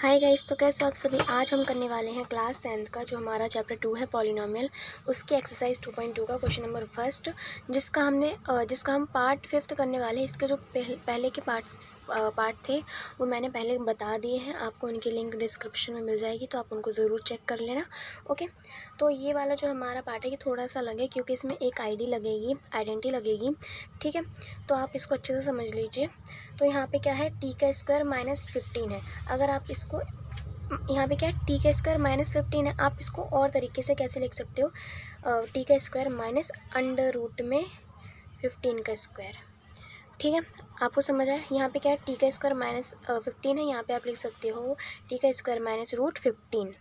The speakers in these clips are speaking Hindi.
हाय गाइस, तो कैसे आप सभी। आज हम करने वाले हैं क्लास 10th का जो हमारा चैप्टर 2 है पॉलिनोमियल, उसके एक्सरसाइज 2.2 का क्वेश्चन नंबर फर्स्ट, जिसका हम पार्ट 5 करने वाले हैं। इसके जो पहले के पार्ट थे वो मैंने पहले बता दिए हैं, आपको उनकी लिंक डिस्क्रिप्शन में मिल जाएगी, तो आप उनको ज़रूर चेक कर लेना। ओके, तो ये वाला जो हमारा पार्ट है ये थोड़ा सा अलग है क्योंकि इसमें एक आइडेंटिटी लगेगी। ठीक है, तो आप इसको अच्छे से समझ लीजिए। तो यहाँ पे क्या है, टी का स्क्वायर -15 है। अगर आप इसको यहाँ पे क्या है, टी का स्क्वायर -15 है, आप इसको और तरीके से कैसे लिख सकते हो, टी का स्क्वायर माइनस अंडर रूट में 15 का स्क्वायर। ठीक है, आपको समझ आया। यहाँ पे क्या है, टी का स्क्वायर -15 है, यहाँ पे आप लिख सकते हो टी का स्क्वायर -√15।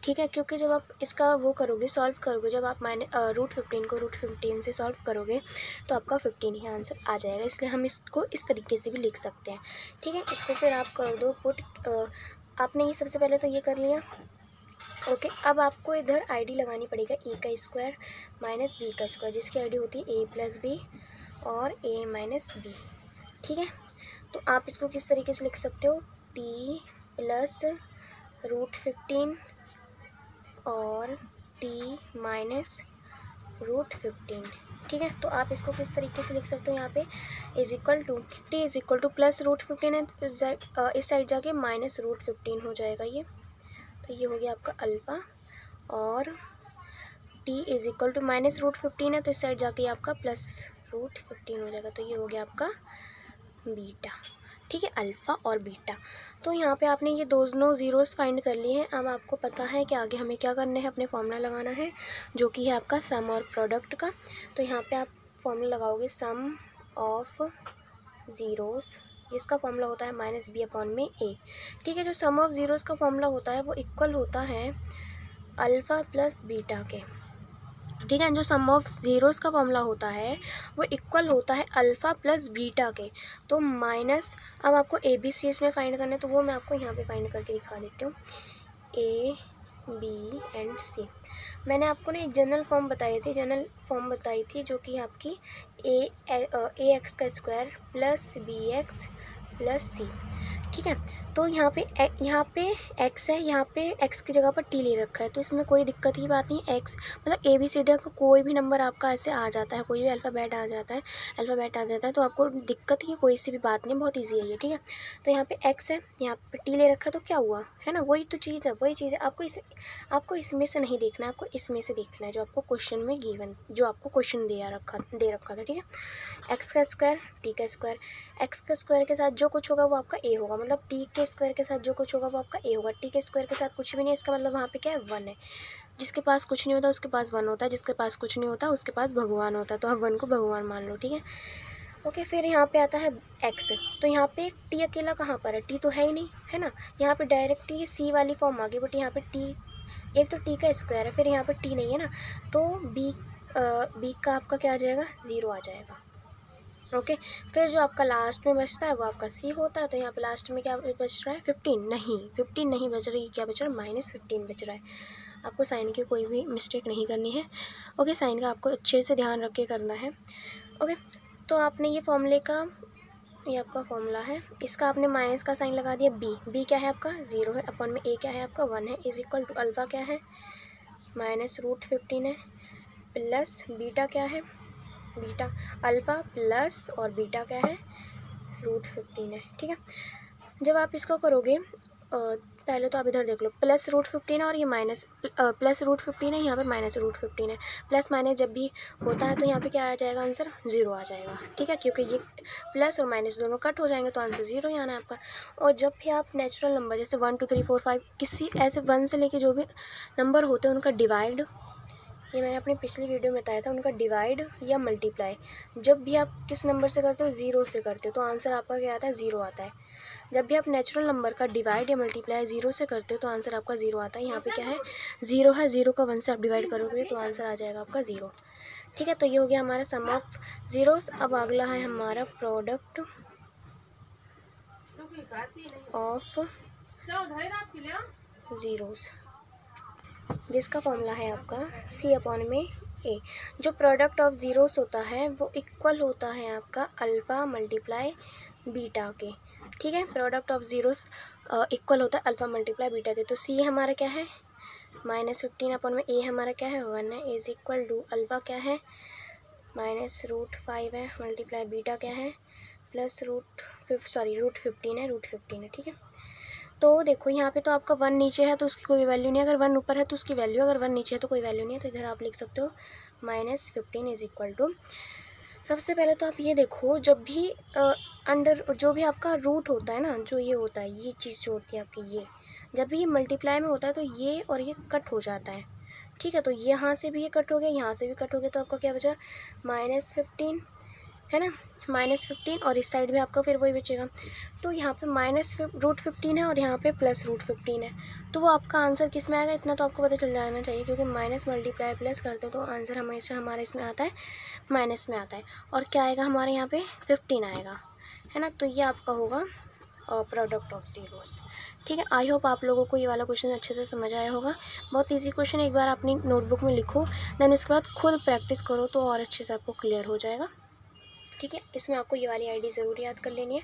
ठीक है, क्योंकि जब आप इसका वो करोगे, सॉल्व करोगे, जब आप √15 को √15 से सॉल्व करोगे तो आपका 15 ही आंसर आ जाएगा, इसलिए हम इसको इस तरीके से भी लिख सकते हैं। ठीक है, इसको फिर आप कर दो पुट। आपने ये सबसे पहले तो ये कर लिया। ओके, अब आपको इधर आईडी लगानी पड़ेगा, ए का स्क्वायर माइनस बी का स्क्वायर, जिसकी आईडी होती है ए प्लस बी और ए माइनस बी। ठीक है, तो आप इसको किस तरीके से लिख सकते हो, टी प्लस √15 और टी माइनस √15। ठीक है, तो आप इसको किस तरीके से लिख सकते हो, यहाँ पे is equal to t is equal to plus √15 है, इस साइड जाके -√15 हो जाएगा ये, तो ये हो गया आपका अल्फ़ा, और टी इज इक्वल टू -√15 है, तो इस साइड जाके आपका +√15 हो जाएगा, तो ये हो गया आपका बीटा। ठीक है, अल्फ़ा और बीटा। तो यहाँ पे आपने ये दोनों ज़ीरोज़ फाइंड कर लिए हैं। अब आपको पता है कि आगे हमें क्या करना है, अपने फॉर्मूला लगाना है जो कि है आपका सम और प्रोडक्ट का। तो यहाँ पे आप फॉर्मूला लगाओगे सम ऑफ ज़ीरोज़, जिसका फॉर्मूला होता है -b/a। ठीक है, जो सम ऑफ ज़ीरोज़ का फॉर्मूला होता है वो इक्वल होता है अल्फ़ा प्लस बीटा के। ठीक है, जो सम ऑफ ज़ीरोज़ का फॉर्मूला होता है वो इक्वल होता है अल्फ़ा प्लस बीटा के। तो माइनस, अब आपको ए बी सी इसमें फाइंड करना है, तो वो मैं आपको यहाँ पे फाइंड करके दिखा देती हूँ। ए बी एंड सी, मैंने आपको ना एक जनरल फॉर्म बताई थी जो कि आपकी ए एक्स का square plus B x plus C. ठीक है, तो यहाँ पे x है, यहाँ पे x की जगह पर t ले रखा है, तो इसमें कोई दिक्कत की बात नहीं। x मतलब ए बी सी डी का कोई भी नंबर आपका ऐसे आ जाता है, कोई भी अल्फ़ाबेट आ जाता है, तो आपको दिक्कत की कोई सी भी बात नहीं, बहुत ईजी है ये। ठीक है, तो यहाँ पे x है, यहाँ पे t ले रखा है, तो क्या हुआ है ना, वही तो चीज़ है, वही चीज़ है। आपको इसमें से नहीं देखना है, आपको इसमें से देखना है जो आपको क्वेश्चन में गिवन, जो आपको क्वेश्चन दे रखा था। ठीक है, एक्स का स्क्वायर टी का स्क्वायर, एक्स के स्क्वायर के साथ जो कुछ होगा वो आपका ए होगा, मतलब टी के स्क्वायर के साथ जो कुछ होगा वो आपका ए होगा। टी के स्क्वायर के साथ कुछ भी नहीं, इसका मतलब वहाँ पे क्या है, 1 है। जिसके पास कुछ नहीं होता उसके पास 1 होता है, जिसके पास कुछ नहीं होता उसके पास भगवान होता है, तो आप 1 को भगवान मान लो। ठीक है, ओके, फिर यहाँ पे आता है एक्स, तो यहाँ पे टी अकेला कहाँ पर है, टी तो है ही नहीं, है ना। यहाँ पे डायरेक्ट ये सी वाली फॉर्म आ गई, बट यहाँ पे टी, एक तो टी का स्क्वायर है, फिर यहाँ पे टी नहीं है ना, तो बी का आपका क्या आ जाएगा, 0 आ जाएगा। ओके, फिर जो आपका लास्ट में बचता है वो आपका सी होता है, तो यहाँ पे लास्ट में क्या बच रहा है, 15 नहीं बच रही, क्या बच रहा है, -15 बच रहा है। आपको साइन की कोई भी मिस्टेक नहीं करनी है। ओके, साइन का आपको अच्छे से ध्यान रख के करना है। ओके, तो आपने ये फॉर्मूले का, ये आपका फॉर्मूला है, इसका आपने माइनस का साइन लगा दिया। बी क्या है आपका, 0 है, अपन में ए क्या है आपका, 1 है, इज इक्वल टू अल्फ़ा क्या है, -√15 है, प्लस बीटा क्या है, बीटा अल्फ़ा प्लस और बीटा क्या है, √15 है। ठीक है, जब आप इसको करोगे, पहले तो आप इधर देख लो, प्लस √15 है और ये माइनस, प्लस √15 है, यहाँ पे -√15 है। प्लस माइनस जब भी होता है तो यहाँ पे क्या आ जाएगा, आंसर 0 आ जाएगा। ठीक है, क्योंकि ये प्लस और माइनस दोनों कट हो जाएंगे, तो आंसर 0 ही आना है आपका। और जब भी आप नेचुरल नंबर जैसे 1 2 3 4 5 किसी ऐसे 1 से लेके जो भी नंबर होते हैं उनका डिवाइड, ये मैंने अपनी पिछली वीडियो में बताया था, उनका डिवाइड या मल्टीप्लाई जब भी आप किस नंबर से करते हो, 0 से करते हो, तो आंसर आपका क्या आता है, 0 आता है। जब भी आप नेचुरल नंबर का डिवाइड या मल्टीप्लाई 0 से करते हो तो आंसर आपका 0 आता है। यहाँ पे क्या है, 0 है, 0 का 1 से आप डिवाइड करोगे तो आंसर आ जाएगा आपका 0। ठीक है, तो ये हो गया हमारा सम ऑफ ज़ीरोज़। अब अगला है हमारा प्रोडक्ट ऑफ ज़ीरोज़, जिसका फॉर्मूला है आपका C/A। जो प्रोडक्ट ऑफ ज़ीरोस होता है वो इक्वल होता है आपका अल्फ़ा मल्टीप्लाई बीटा के। ठीक है, प्रोडक्ट ऑफ ज़ीरोस इक्वल होता है अल्फ़ा मल्टीप्लाई बीटा के। तो सी हमारा क्या है -15 अपन में, ए हमारा क्या है 1 है, इज इक्वल टू अल्फ़ा क्या है -√5 है, मल्टीप्लाई बीटा क्या है प्लस √15 है, √15 है। ठीक है, तो देखो यहाँ पे तो आपका 1 नीचे है तो उसकी कोई वैल्यू नहीं है, अगर 1 ऊपर है तो उसकी वैल्यू, अगर 1 नीचे है तो कोई वैल्यू नहीं है। तो इधर आप लिख सकते हो -15 इज इक्वल टू, सबसे पहले तो आप ये देखो जब भी अंडर जो भी आपका रूट होता है ना, जो ये होता है, ये चीज़ जो होती है आपकी, ये जब भी ये मल्टीप्लाई में होता है तो ये और ये कट हो जाता है। ठीक है, तो यहाँ से भी ये कट हो गया, यहाँ से भी कट हो गया, तो आपका क्या बचा -15 है ना, -15, और इस साइड भी आपका फिर वही बचेगा। तो यहाँ पे -√15 है और यहाँ पे +√15 है, तो वो आपका आंसर किस में आएगा इतना तो आपको पता चल जाना चाहिए, क्योंकि माइनस मल्टीप्लाई प्लस करते तो आंसर हमेशा हमारा इसमें आता है माइनस में आता है। और क्या आएगा हमारे यहाँ पे 15 आएगा, है ना। तो ये आपका होगा प्रोडक्ट ऑफ ज़ीरोस। ठीक है, आई होप आप लोगों को ये वाला क्वेश्चन अच्छे से समझ आया होगा। बहुत इजी क्वेश्चन, एक बार अपनी नोटबुक में लिखो, देन उसके बाद खुद प्रैक्टिस करो तो और अच्छे से आपको क्लियर हो जाएगा। ठीक है, इसमें आपको ये वाली आईडी ज़रूर याद कर लेनी है।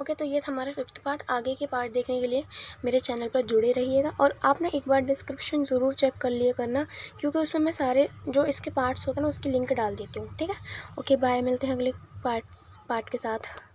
ओके, तो ये था हमारा 5th पार्ट। आगे के पार्ट देखने के लिए मेरे चैनल पर जुड़े रहिएगा, और आप ना एक बार डिस्क्रिप्शन ज़रूर चेक कर लिए करना, क्योंकि उसमें मैं सारे जो इसके पार्ट्स होते हैं ना उसकी लिंक डाल देती हूँ। ठीक है, ओके बाय, मिलते हैं अगले पार्ट के साथ।